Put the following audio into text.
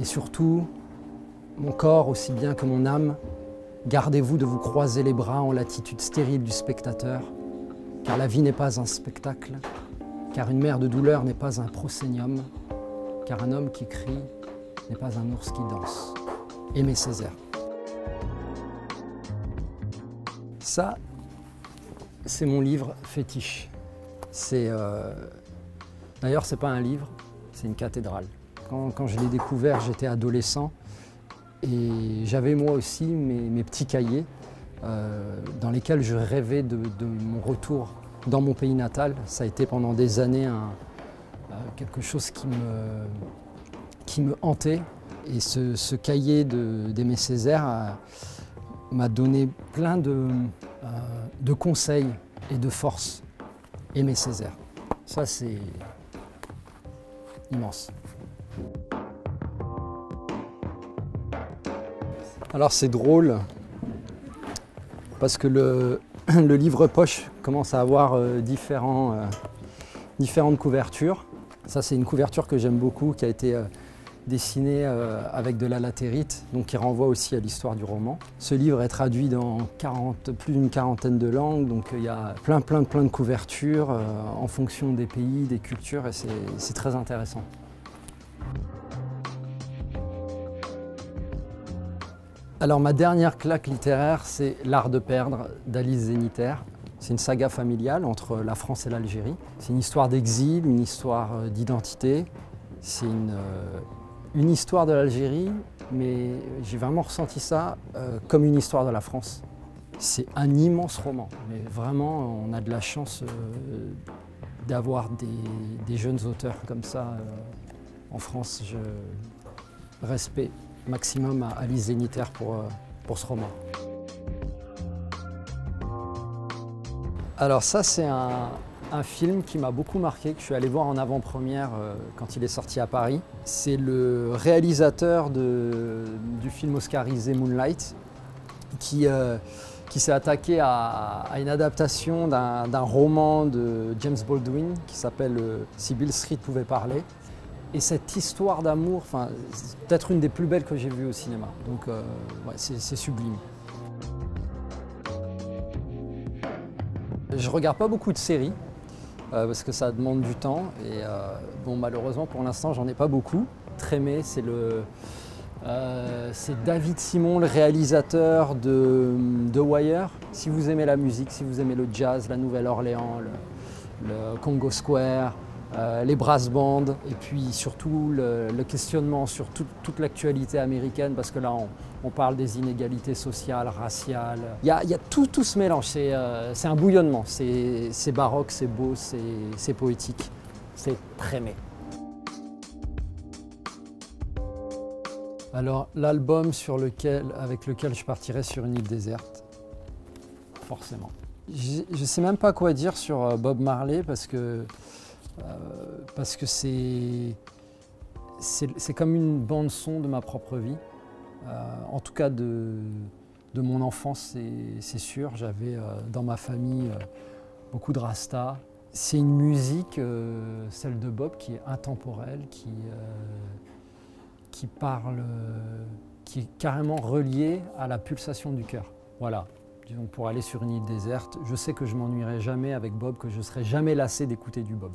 Et surtout, mon corps aussi bien que mon âme, gardez-vous de vous croiser les bras en l'attitude stérile du spectateur, car la vie n'est pas un spectacle, car une mer de douleur n'est pas un prosénium, car un homme qui crie n'est pas un ours qui danse. Aimé Césaire. Ça, c'est mon livre fétiche. D'ailleurs, ce n'est pas un livre, c'est une cathédrale. Quand je l'ai découvert, j'étais adolescent et j'avais moi aussi mes petits cahiers dans lesquels je rêvais de mon retour dans mon pays natal. Ça a été pendant des années quelque chose qui me hantait. Et ce cahier d'Aimé Césaire m'a donné plein de conseils et de force. Aimé Césaire. Ça, c'est immense. Alors c'est drôle parce que le livre poche commence à avoir différentes couvertures. Ça, c'est une couverture que j'aime beaucoup, qui a été dessinée avec de la latérite, donc qui renvoie aussi à l'histoire du roman. Ce livre est traduit dans plus d'une quarantaine de langues, donc il y a plein de couvertures en fonction des pays, des cultures, et c'est très intéressant. Alors ma dernière claque littéraire, c'est L'Art de perdre d'Alice Zéniter. C'est une saga familiale entre la France et l'Algérie. C'est une histoire d'exil, une histoire d'identité. C'est une histoire de l'Algérie, mais j'ai vraiment ressenti ça comme une histoire de la France. C'est un immense roman, mais vraiment on a de la chance d'avoir des jeunes auteurs comme ça en France. Respect maximum à Alice Zéniter pour ce roman. Alors ça, c'est un film qui m'a beaucoup marqué, que je suis allé voir en avant-première quand il est sorti à Paris. C'est le réalisateur du film oscarisé Moonlight qui s'est attaqué à une adaptation d'un roman de James Baldwin qui s'appelle « Si Beale Street pouvait parler ». Et cette histoire d'amour, c'est peut-être une des plus belles que j'ai vues au cinéma. Donc ouais, c'est sublime. Je ne regarde pas beaucoup de séries parce que ça demande du temps. Et bon, malheureusement, pour l'instant, j'en ai pas beaucoup. Trémé, c'est David Simon, le réalisateur de Wire. Si vous aimez la musique, si vous aimez le jazz, la Nouvelle-Orléans, le Congo Square, les brass bands, et puis surtout le questionnement sur toute l'actualité américaine, parce que là on parle des inégalités sociales, raciales. Il y a tout ce mélange, c'est un bouillonnement, c'est baroque, c'est beau, c'est poétique, c'est Trémé. Alors l'album avec lequel je partirais sur une île déserte, forcément. Je ne sais même pas quoi dire sur Bob Marley parce que c'est comme une bande-son de ma propre vie. En tout cas de mon enfance, c'est sûr. J'avais dans ma famille beaucoup de rasta. C'est une musique, celle de Bob, qui est intemporelle, qui parle, qui est carrément reliée à la pulsation du cœur. Voilà. Donc pour aller sur une île déserte, je sais que je m'ennuierai jamais avec Bob, que je ne serai jamais lassé d'écouter du Bob.